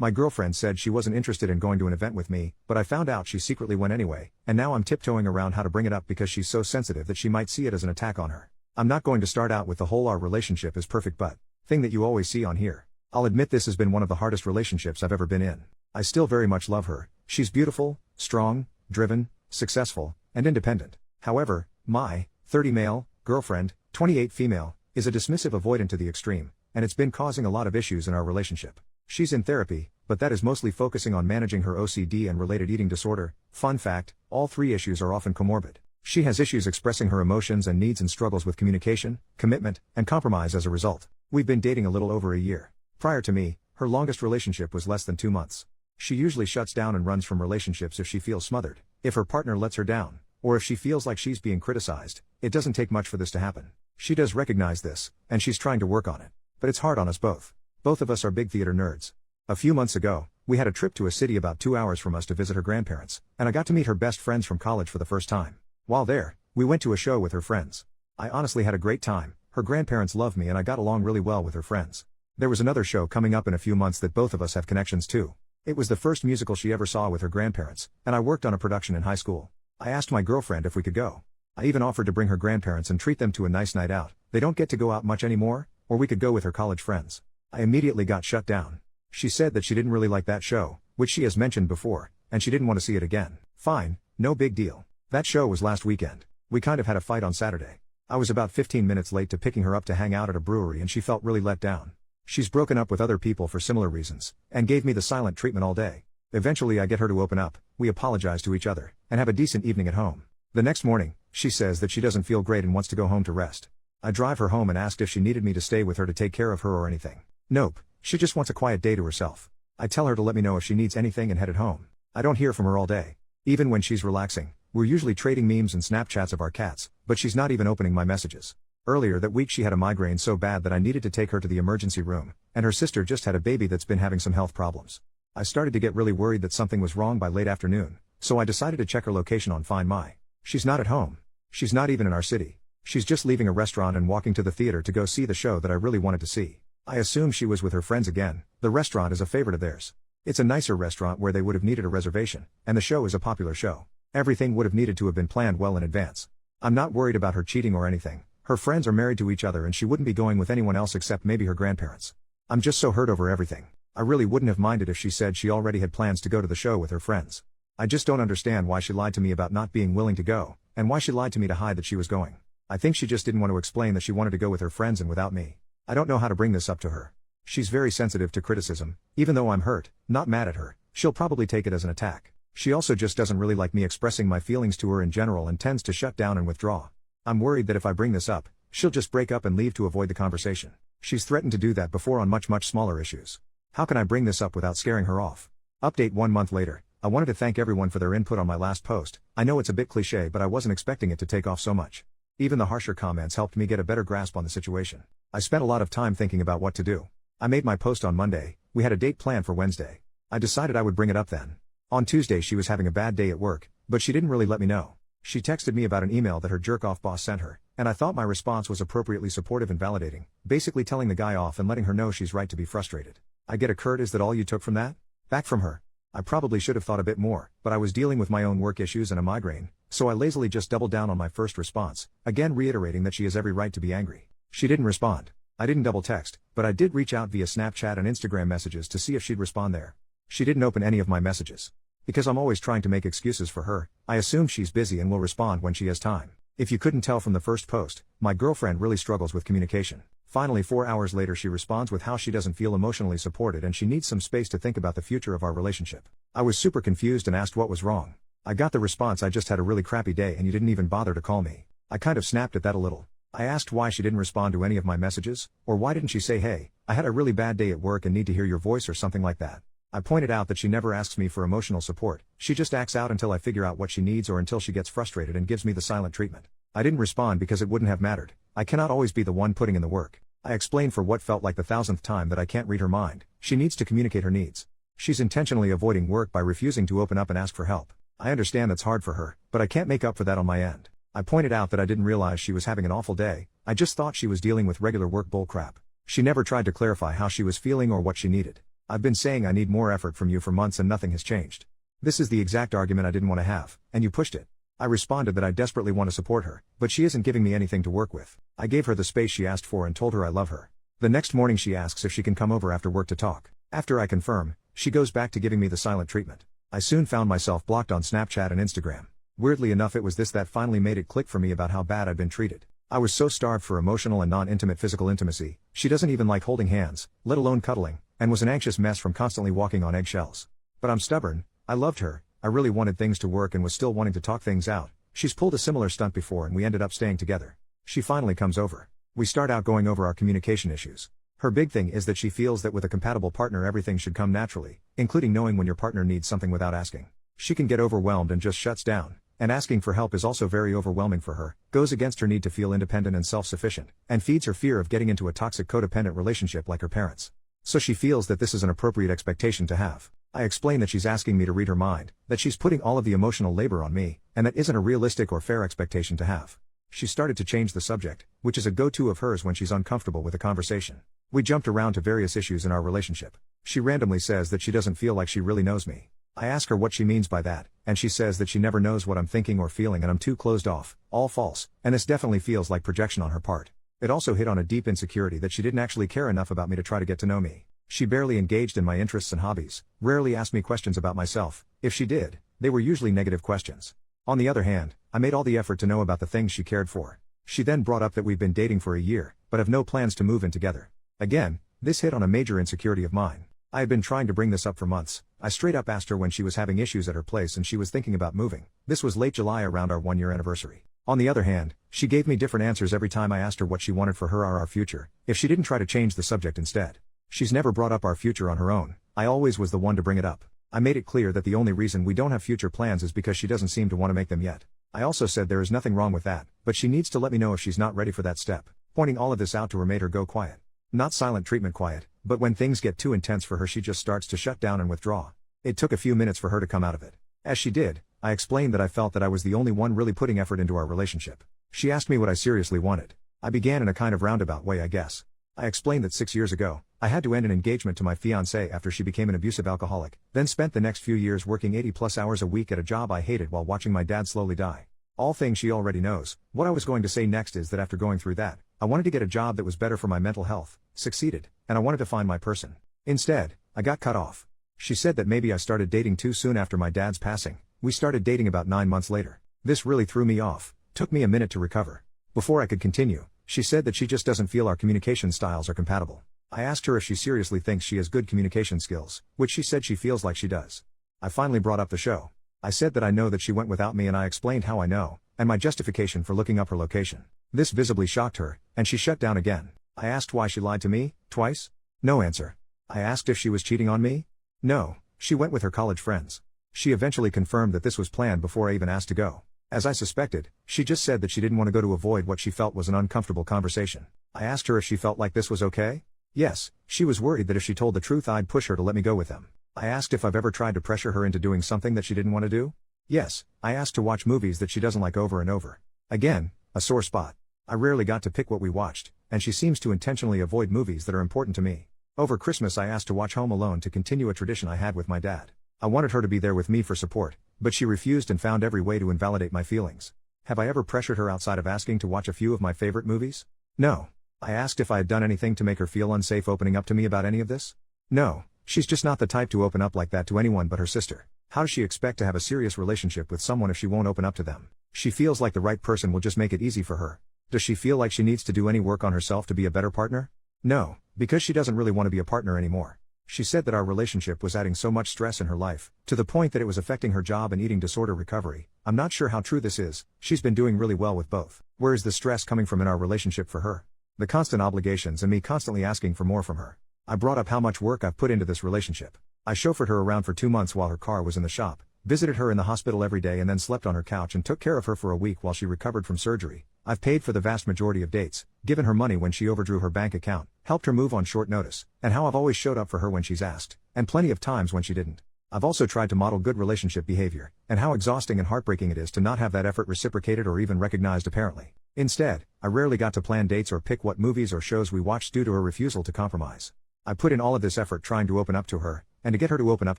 My girlfriend said she wasn't interested in going to an event with me, but I found out she secretly went anyway, and now I'm tiptoeing around how to bring it up because she's so sensitive that she might see it as an attack on her. I'm not going to start out with the whole "our relationship is perfect but" thing that you always see on here. I'll admit this has been one of the hardest relationships I've ever been in. I still very much love her. She's beautiful, strong, driven, successful, and independent. However, my 30 male girlfriend, 28 female, is a dismissive avoidant to the extreme, and it's been causing a lot of issues in our relationship. She's in therapy, but that is mostly focusing on managing her OCD and related eating disorder. Fun fact, all three issues are often comorbid. She has issues expressing her emotions and needs and struggles with communication, commitment, and compromise as a result. We've been dating a little over a year. Prior to me, her longest relationship was less than 2 months. She usually shuts down and runs from relationships if she feels smothered, if her partner lets her down, or if she feels like she's being criticized. It doesn't take much for this to happen. She does recognize this, and she's trying to work on it. But it's hard on us both. Both of us are big theater nerds. A few months ago, we had a trip to a city about 2 hours from us to visit her grandparents, and I got to meet her best friends from college for the first time. While there, we went to a show with her friends. I honestly had a great time. Her grandparents love me and I got along really well with her friends. There was another show coming up in a few months that both of us have connections to. It was the first musical she ever saw with her grandparents, and I worked on a production in high school. I asked my girlfriend if we could go. I even offered to bring her grandparents and treat them to a nice night out. They don't get to go out much anymore, or we could go with her college friends. I immediately got shut down. She said that she didn't really like that show, which she has mentioned before, and she didn't want to see it again. Fine, no big deal. That show was last weekend. We kind of had a fight on Saturday. I was about 15 minutes late to picking her up to hang out at a brewery and she felt really let down. She's broken up with other people for similar reasons, and gave me the silent treatment all day. Eventually I get her to open up, we apologize to each other, and have a decent evening at home. The next morning, she says that she doesn't feel great and wants to go home to rest. I drive her home and asked if she needed me to stay with her to take care of her or anything. Nope, she just wants a quiet day to herself. I tell her to let me know if she needs anything and headed home. I don't hear from her all day. Even when she's relaxing, we're usually trading memes and Snapchats of our cats, but she's not even opening my messages. Earlier that week she had a migraine so bad that I needed to take her to the emergency room, and her sister just had a baby that's been having some health problems. I started to get really worried that something was wrong by late afternoon, so I decided to check her location on Find My. She's not at home. She's not even in our city. She's just leaving a restaurant and walking to the theater to go see the show that I really wanted to see. I assume she was with her friends again. The restaurant is a favorite of theirs. It's a nicer restaurant where they would have needed a reservation, and the show is a popular show. Everything would have needed to have been planned well in advance. I'm not worried about her cheating or anything. Her friends are married to each other and she wouldn't be going with anyone else except maybe her grandparents. I'm just so hurt over everything. I really wouldn't have minded if she said she already had plans to go to the show with her friends. I just don't understand why she lied to me about not being willing to go, and why she lied to me to hide that she was going. I think she just didn't want to explain that she wanted to go with her friends and without me. I don't know how to bring this up to her. She's very sensitive to criticism. Even though I'm hurt, not mad at her, she'll probably take it as an attack. She also just doesn't really like me expressing my feelings to her in general and tends to shut down and withdraw. I'm worried that if I bring this up, she'll just break up and leave to avoid the conversation. She's threatened to do that before on much smaller issues. How can I bring this up without scaring her off? Update 1 month later. I wanted to thank everyone for their input on my last post. I know it's a bit cliché, but I wasn't expecting it to take off so much. Even the harsher comments helped me get a better grasp on the situation. I spent a lot of time thinking about what to do. I made my post on Monday. We had a date planned for Wednesday. I decided I would bring it up then. On Tuesday she was having a bad day at work, but she didn't really let me know. She texted me about an email that her jerk-off boss sent her, and I thought my response was appropriately supportive and validating, basically telling the guy off and letting her know she's right to be frustrated. I get a Kurt, is that all you took from that? Back from her. I probably should have thought a bit more, but I was dealing with my own work issues and a migraine, so I lazily just doubled down on my first response, again reiterating that she has every right to be angry. She didn't respond. I didn't double text, but I did reach out via Snapchat and Instagram messages to see if she'd respond there. She didn't open any of my messages. Because I'm always trying to make excuses for her, I assume she's busy and will respond when she has time. If you couldn't tell from the first post, my girlfriend really struggles with communication. Finally 4 hours later she responds with how she doesn't feel emotionally supported and she needs some space to think about the future of our relationship. I was super confused and asked what was wrong. I got the response, I just had a really crappy day and you didn't even bother to call me. I kind of snapped at that a little. I asked why she didn't respond to any of my messages, or why didn't she say, hey, I had a really bad day at work and need to hear your voice or something like that. I pointed out that she never asks me for emotional support. She just acts out until I figure out what she needs or until she gets frustrated and gives me the silent treatment. I didn't respond because it wouldn't have mattered. I cannot always be the one putting in the work. I explained for what felt like the 1000th time that I can't read her mind. She needs to communicate her needs. She's intentionally avoiding work by refusing to open up and ask for help. I understand that's hard for her, but I can't make up for that on my end. I pointed out that I didn't realize she was having an awful day. I just thought she was dealing with regular work bullcrap. She never tried to clarify how she was feeling or what she needed. I've been saying I need more effort from you for months and nothing has changed. This is the exact argument I didn't want to have, and you pushed it. I responded that I desperately want to support her, but she isn't giving me anything to work with. I gave her the space she asked for and told her I love her. The next morning she asks if she can come over after work to talk. After I confirm, she goes back to giving me the silent treatment. I soon found myself blocked on Snapchat and Instagram. Weirdly enough, it was this that finally made it click for me about how bad I'd been treated. I was so starved for emotional and non-intimate physical intimacy. She doesn't even like holding hands, let alone cuddling, and was an anxious mess from constantly walking on eggshells. But I'm stubborn. I loved her. I really wanted things to work and was still wanting to talk things out. She's pulled a similar stunt before and we ended up staying together. She finally comes over. We start out going over our communication issues. Her big thing is that she feels that with a compatible partner everything should come naturally, including knowing when your partner needs something without asking. She can get overwhelmed and just shuts down. And asking for help is also very overwhelming for her, goes against her need to feel independent and self-sufficient, and feeds her fear of getting into a toxic codependent relationship like her parents. So she feels that this is an appropriate expectation to have. I explain that she's asking me to read her mind, that she's putting all of the emotional labor on me, and that isn't a realistic or fair expectation to have. She started to change the subject, which is a go-to of hers when she's uncomfortable with a conversation. We jumped around to various issues in our relationship. She randomly says that she doesn't feel like she really knows me. I ask her what she means by that, and she says that she never knows what I'm thinking or feeling and I'm too closed off, all false, and this definitely feels like projection on her part. It also hit on a deep insecurity that she didn't actually care enough about me to try to get to know me. She barely engaged in my interests and hobbies, rarely asked me questions about myself. If she did, they were usually negative questions. On the other hand, I made all the effort to know about the things she cared for. She then brought up that we've been dating for a year, but have no plans to move in together. Again, this hit on a major insecurity of mine. I had been trying to bring this up for months. I straight up asked her when she was having issues at her place and she was thinking about moving. This was late July around our 1-year anniversary. On the other hand, she gave me different answers every time I asked her what she wanted for her or our future, if she didn't try to change the subject instead. She's never brought up our future on her own. I always was the one to bring it up. I made it clear that the only reason we don't have future plans is because she doesn't seem to want to make them yet. I also said there is nothing wrong with that, but she needs to let me know if she's not ready for that step. Pointing all of this out to her made her go quiet. Not silent treatment quiet, but when things get too intense for her she just starts to shut down and withdraw. It took a few minutes for her to come out of it. As she did, I explained that I felt that I was the only one really putting effort into our relationship. She asked me what I seriously wanted. I began in a kind of roundabout way, I guess. I explained that 6 years ago, I had to end an engagement to my fiancée after she became an abusive alcoholic, then spent the next few years working 80+ hours a week at a job I hated while watching my dad slowly die. All things she already knows. What I was going to say next is that after going through that, I wanted to get a job that was better for my mental health, succeeded, and I wanted to find my person. Instead, I got cut off. She said that maybe I started dating too soon after my dad's passing. We started dating about 9 months later. This really threw me off. Took me a minute to recover. Before I could continue, she said that she just doesn't feel our communication styles are compatible. I asked her if she seriously thinks she has good communication skills, which she said she feels like she does. I finally brought up the show. I said that I know that she went without me and I explained how I know, and my justification for looking up her location. This visibly shocked her, and she shut down again. I asked why she lied to me, twice? No answer. I asked if she was cheating on me? No, she went with her college friends. She eventually confirmed that this was planned before I even asked to go. As I suspected, she just said that she didn't want to go to avoid what she felt was an uncomfortable conversation. I asked her if she felt like this was okay? Yes, she was worried that if she told the truth I'd push her to let me go with them. I asked if I've ever tried to pressure her into doing something that she didn't want to do? Yes, I asked to watch movies that she doesn't like over and over. Again, a sore spot. I rarely got to pick what we watched, and she seems to intentionally avoid movies that are important to me. Over Christmas I asked to watch Home Alone to continue a tradition I had with my dad. I wanted her to be there with me for support, but she refused and found every way to invalidate my feelings. Have I ever pressured her outside of asking to watch a few of my favorite movies? No. I asked if I had done anything to make her feel unsafe opening up to me about any of this? No, she's just not the type to open up like that to anyone but her sister. How does she expect to have a serious relationship with someone if she won't open up to them? She feels like the right person will just make it easy for her. Does she feel like she needs to do any work on herself to be a better partner? No, because she doesn't really want to be a partner anymore. She said that our relationship was adding so much stress in her life, to the point that it was affecting her job and eating disorder recovery. I'm not sure how true this is. She's been doing really well with both. Where is the stress coming from in our relationship for her? The constant obligations and me constantly asking for more from her. I brought up how much work I've put into this relationship. I chauffeured her around for 2 months while her car was in the shop, visited her in the hospital every day and then slept on her couch and took care of her for a week while she recovered from surgery. I've paid for the vast majority of dates, given her money when she overdrew her bank account, helped her move on short notice, and how I've always showed up for her when she's asked, and plenty of times when she didn't. I've also tried to model good relationship behavior, and how exhausting and heartbreaking it is to not have that effort reciprocated or even recognized apparently. Instead, I rarely got to plan dates or pick what movies or shows we watched due to her refusal to compromise. I put in all of this effort trying to open up to her, and to get her to open up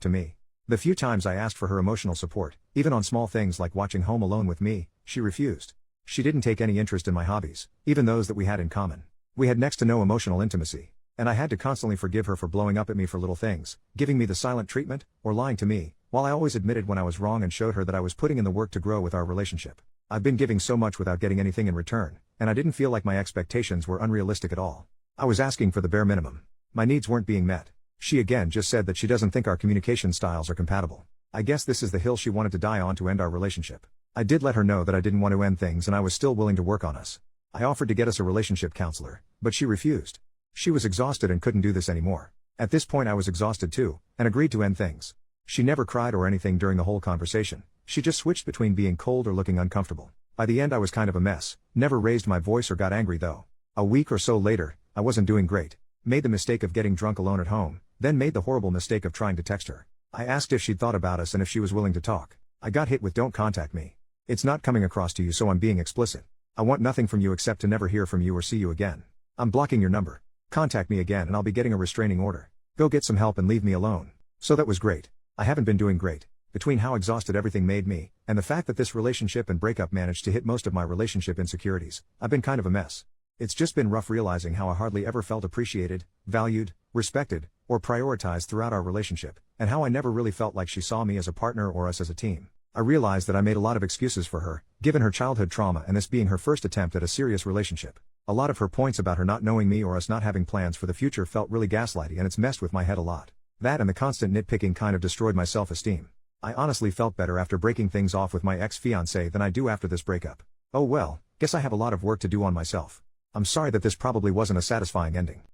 to me. The few times I asked for her emotional support, even on small things like watching Home Alone with me, she refused. She didn't take any interest in my hobbies, even those that we had in common. We had next to no emotional intimacy, and I had to constantly forgive her for blowing up at me for little things, giving me the silent treatment, or lying to me, while I always admitted when I was wrong and showed her that I was putting in the work to grow with our relationship. I've been giving so much without getting anything in return, and I didn't feel like my expectations were unrealistic at all. I was asking for the bare minimum. My needs weren't being met. She again just said that she doesn't think our communication styles are compatible. I guess this is the hill she wanted to die on to end our relationship. I did let her know that I didn't want to end things and I was still willing to work on us. I offered to get us a relationship counselor, but she refused. She was exhausted and couldn't do this anymore. At this point I was exhausted too, and agreed to end things. She never cried or anything during the whole conversation. She just switched between being cold or looking uncomfortable. By the end I was kind of a mess, never raised my voice or got angry though. A week or so later, I wasn't doing great. Made the mistake of getting drunk alone at home, then made the horrible mistake of trying to text her. I asked if she'd thought about us and if she was willing to talk. I got hit with "don't contact me. It's not coming across to you, so I'm being explicit. I want nothing from you except to never hear from you or see you again. I'm blocking your number. Contact me again and I'll be getting a restraining order. Go get some help and leave me alone." So that was great. I haven't been doing great. Between how exhausted everything made me, and the fact that this relationship and breakup managed to hit most of my relationship insecurities, I've been kind of a mess. It's just been rough realizing how I hardly ever felt appreciated, valued, respected, or prioritized throughout our relationship, and how I never really felt like she saw me as a partner or us as a team. I realized that I made a lot of excuses for her, given her childhood trauma and this being her first attempt at a serious relationship. A lot of her points about her not knowing me or us not having plans for the future felt really gaslighty, and it's messed with my head a lot. That and the constant nitpicking kind of destroyed my self-esteem. I honestly felt better after breaking things off with my ex-fiancé than I do after this breakup. Oh well, guess I have a lot of work to do on myself. I'm sorry that this probably wasn't a satisfying ending.